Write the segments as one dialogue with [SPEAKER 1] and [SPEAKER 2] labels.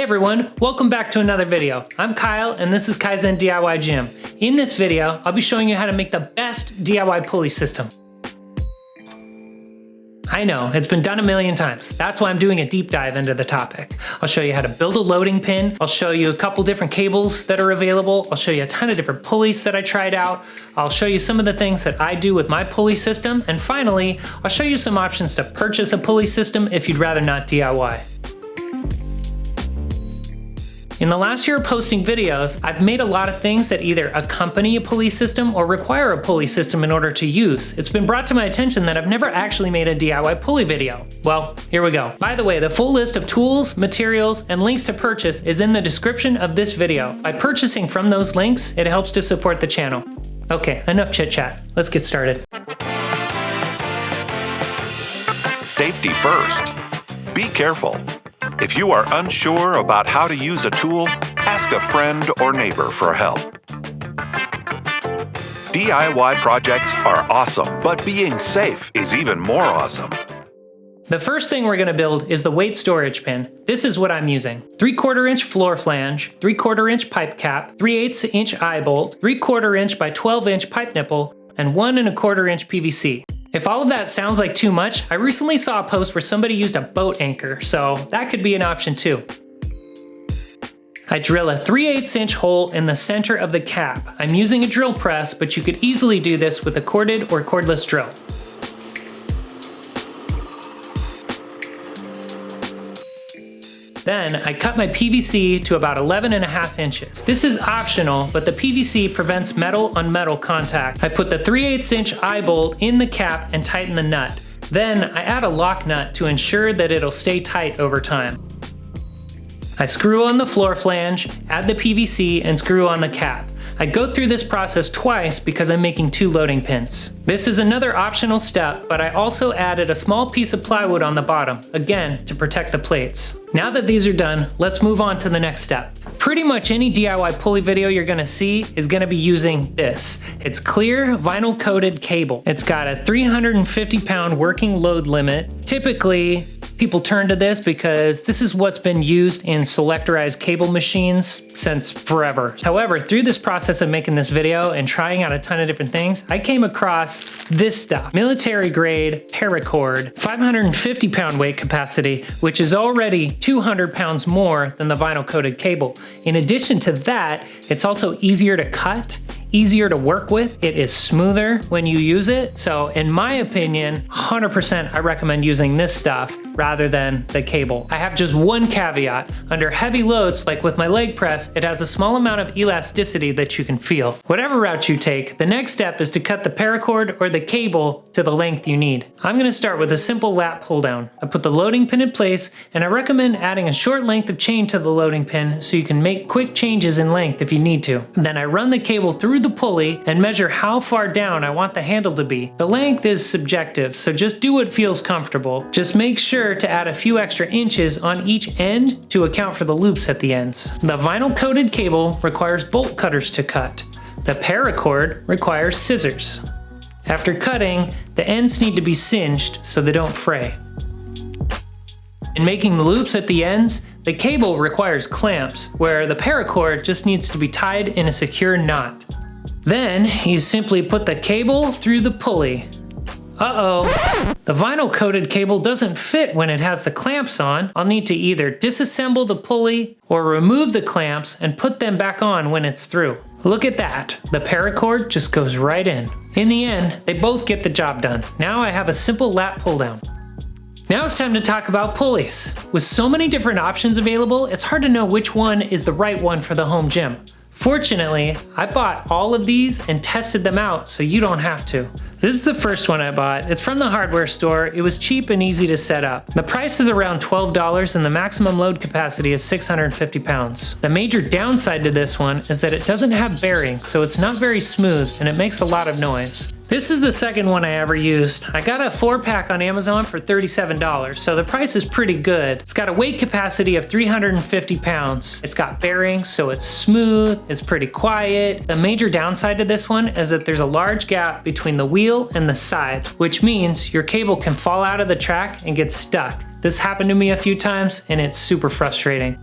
[SPEAKER 1] everyone, welcome back to another video. I'm Kyle and this is Kaizen DIY Gym. In this video, I'll be showing you how to make the best DIY pulley system. I know, it's been done a million times. That's why I'm doing a deep dive into the topic. I'll show you how to build a loading pin. I'll show you a couple different cables that are available. I'll show you a ton of different pulleys that I tried out. I'll show you some of the things that I do with my pulley system. And finally, I'll show you some options to purchase a pulley system if you'd rather not DIY. In the last year of posting videos, I've made a lot of things that either accompany a pulley system or require a pulley system in order to use. It's been brought to my attention that I've never actually made a DIY pulley video. Well, here we go. By the way, the full list of tools, materials, and links to purchase is in the description of this video. By purchasing from those links, it helps to support the channel. Okay, enough chit chat. Let's get started.
[SPEAKER 2] Safety first. Be careful. If you are unsure about how to use a tool, ask a friend or neighbor for help. DIY projects are awesome, but being safe is even more awesome.
[SPEAKER 1] The first thing we're going to build is the weight storage pin. This is what I'm using. 3/4 inch floor flange, 3/4 inch pipe cap, 3/8 inch eye bolt, 3/4 inch by 12 inch pipe nipple, and 1 1/4 inch PVC. If all of that sounds like too much, I recently saw a post where somebody used a boat anchor, so that could be an option too. I drill a 3/8 inch hole in the center of the cap. I'm using a drill press, but you could easily do this with a corded or cordless drill. Then I cut my PVC to about 11.5 inches. This is optional, but the PVC prevents metal on metal contact. I put the 3/8 inch eye bolt in the cap and tighten the nut. Then I add a lock nut to ensure that it'll stay tight over time. I screw on the floor flange, add the PVC, and screw on the cap. I go through this process twice because I'm making 2 loading pins. This is another optional step, but I also added a small piece of plywood on the bottom, again, to protect the plates. Now that these are done, let's move on to the next step. Pretty much any DIY pulley video you're gonna see is gonna be using this. It's clear vinyl coated cable. It's got a 350 pound working load limit. Typically, people turn to this because this is what's been used in selectorized cable machines since forever. However, through this process of making this video and trying out a ton of different things, I came across this stuff. Military grade paracord, 550 pound weight capacity, which is already 200 pounds more than the vinyl coated cable. In addition to that, it's also easier to cut, easier to work with. It is smoother when you use it. So in my opinion, 100% I recommend using this stuff rather than the cable. I have just one caveat. Under heavy loads, like with my leg press, it has a small amount of elasticity that you can feel. Whatever route you take, the next step is to cut the paracord or the cable to the length you need. I'm gonna start with a simple lat pull down. I put the loading pin in place, and I recommend adding a short length of chain to the loading pin so you can make quick changes in length if you need to. Then I run the cable through the pulley and measure how far down I want the handle to be. The length is subjective, so just do what feels comfortable. Just make sure to add a few extra inches on each end to account for the loops at the ends. The vinyl coated cable requires bolt cutters to cut. The paracord requires scissors. After cutting, the ends need to be singed so they don't fray. In making the loops at the ends, the cable requires clamps, where the paracord just needs to be tied in a secure knot. Then you simply put the cable through the pulley. Uh-oh, the vinyl coated cable doesn't fit when it has the clamps on. I'll need to either disassemble the pulley or remove the clamps and put them back on when it's through. Look at that, the paracord just goes right in. In the end, they both get the job done. Now I have a simple lat pull down. Now it's time to talk about pulleys. With so many different options available, it's hard to know which one is the right one for the home gym. Fortunately, I bought all of these and tested them out so you don't have to. This is the first one I bought. It's from the hardware store. It was cheap and easy to set up. The price is around $12 and the maximum load capacity is 650 pounds. The major downside to this one is that it doesn't have bearings, so it's not very smooth and it makes a lot of noise. This is the second one I ever used. I got a 4-pack on Amazon for $37, so the price is pretty good. It's got a weight capacity of 350 pounds. It's got bearings, so it's smooth, it's pretty quiet. The major downside to this one is that there's a large gap between the wheel and the sides, which means your cable can fall out of the track and get stuck. This happened to me a few times, and it's super frustrating.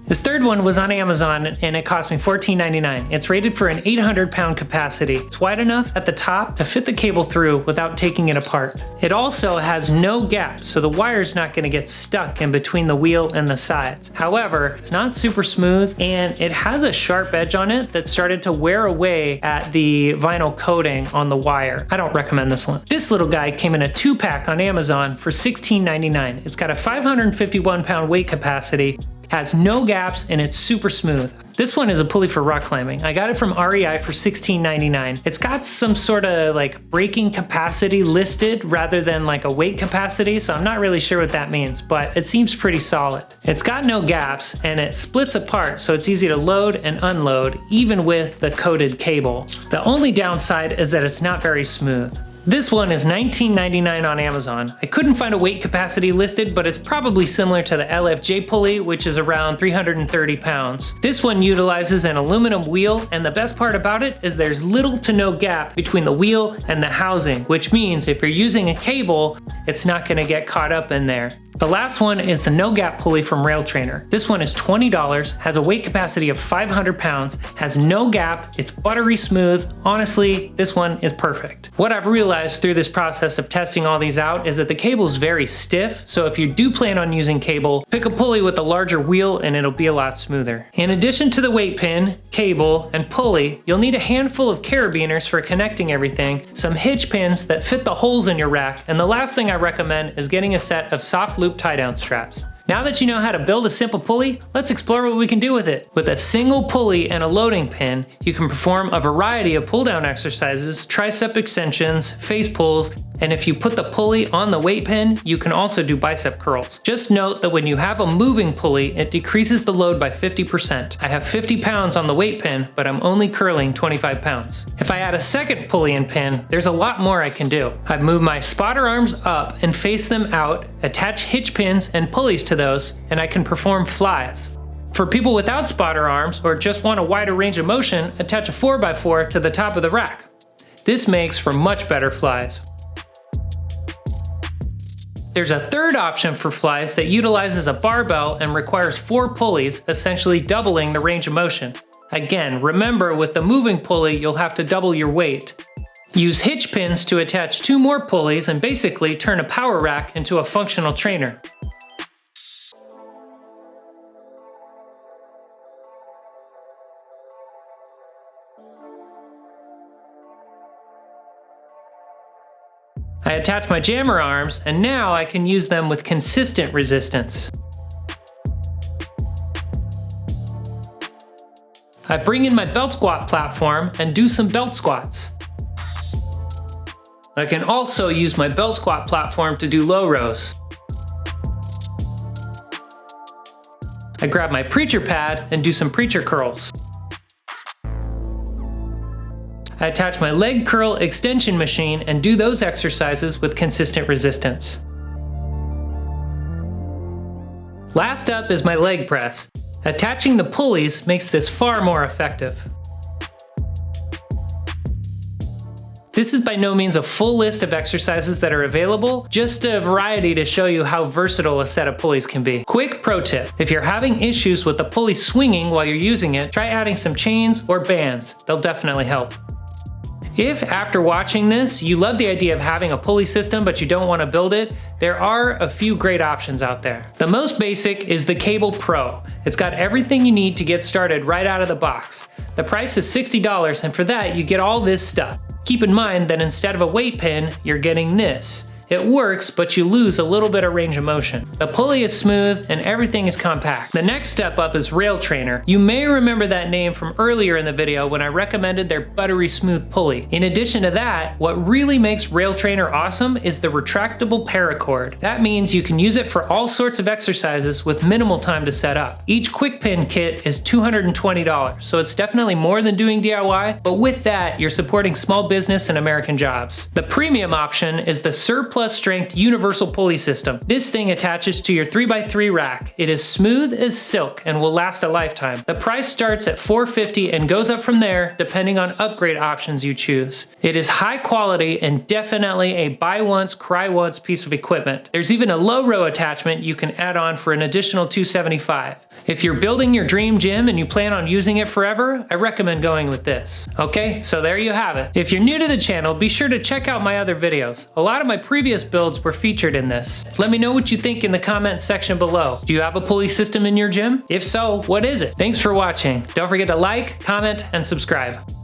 [SPEAKER 1] This third one was on Amazon and it cost me $14.99. It's rated for an 800-pound capacity. It's wide enough at the top to fit the cable through without taking it apart. It also has no gap, so the wire's not going to get stuck in between the wheel and the sides. However, it's not super smooth and it has a sharp edge on it that started to wear away at the vinyl coating on the wire. I don't recommend this one. This little guy came in a 2-pack on Amazon for $16.99. It's got a 551-pound weight capacity, has no gaps, and it's super smooth. This one is a pulley for rock climbing. I got it from REI for $16.99. It's got some sort of like braking capacity listed rather than like a weight capacity, so I'm not really sure what that means, but it seems pretty solid. It's got no gaps and it splits apart, so it's easy to load and unload even with the coated cable. The only downside is that it's not very smooth. This one is $19.99 on Amazon. I couldn't find a weight capacity listed, but it's probably similar to the LFJ pulley, which is around 330 pounds. This one utilizes an aluminum wheel, and the best part about it is there's little to no gap between the wheel and the housing, which means if you're using a cable, it's not gonna get caught up in there. The last one is the no gap pulley from RAILTRAINER. This one is $20, has a weight capacity of 500 pounds, has no gap, it's buttery smooth. Honestly, this one is perfect. What I've realized through this process of testing all these out is that the cable is very stiff, so if you do plan on using cable, pick a pulley with a larger wheel and it'll be a lot smoother. In addition to the weight pin, cable, and pulley, you'll need a handful of carabiners for connecting everything, some hitch pins that fit the holes in your rack, and the last thing I recommend is getting a set of soft loop tie-down straps. Now that you know how to build a simple pulley, let's explore what we can do with it. With a single pulley and a loading pin, you can perform a variety of pull-down exercises, tricep extensions, face pulls, and if you put the pulley on the weight pin, you can also do bicep curls. Just note that when you have a moving pulley, it decreases the load by 50%. I have 50 pounds on the weight pin, but I'm only curling 25 pounds. If I add a second pulley and pin, there's a lot more I can do. I've moved my spotter arms up and face them out, attach hitch pins and pulleys to those, and I can perform flies. For people without spotter arms or just want a wider range of motion, attach a 4x4 to the top of the rack. This makes for much better flies. There's a third option for flies that utilizes a barbell and requires 4 pulleys, essentially doubling the range of motion. Again, remember with the moving pulley, you'll have to double your weight. Use hitch pins to attach 2 more pulleys and basically turn a power rack into a functional trainer. I attach my jammer arms, and now I can use them with consistent resistance. I bring in my belt squat platform and do some belt squats. I can also use my belt squat platform to do low rows. I grab my preacher pad and do some preacher curls. I attach my leg curl extension machine and do those exercises with consistent resistance. Last up is my leg press. Attaching the pulleys makes this far more effective. This is by no means a full list of exercises that are available, just a variety to show you how versatile a set of pulleys can be. Quick pro tip, if you're having issues with the pulley swinging while you're using it, try adding some chains or bands. They'll definitely help. If after watching this, you love the idea of having a pulley system but you don't want to build it, there are a few great options out there. The most basic is the Cable Pro. It's got everything you need to get started right out of the box. The price is $60, and for that you get all this stuff. Keep in mind that instead of a weight pin, you're getting this. It works, but you lose a little bit of range of motion. The pulley is smooth and everything is compact. The next step up is RAILTRAINER. You may remember that name from earlier in the video when I recommended their buttery smooth pulley. In addition to that, what really makes RAILTRAINER awesome is the retractable paracord. That means you can use it for all sorts of exercises with minimal time to set up. Each quick pin kit is $220, so it's definitely more than doing DIY, but with that, you're supporting small business and American jobs. The premium option is the surplus plus strength universal pulley system. This thing attaches to your 3x3 rack. It is smooth as silk and will last a lifetime. The price starts at $450 and goes up from there depending on upgrade options you choose. It is high quality and definitely a buy once, cry once piece of equipment. There's even a low row attachment you can add on for an additional $275. If you're building your dream gym and you plan on using it forever, I recommend going with this. Okay, so there you have it. If you're new to the channel, be sure to check out my other videos. A lot of my previous builds were featured in this. Let me know what you think in the comments section below. Do you have a pulley system in your gym? If so, what is it? Thanks for watching. Don't forget to like, comment, and subscribe.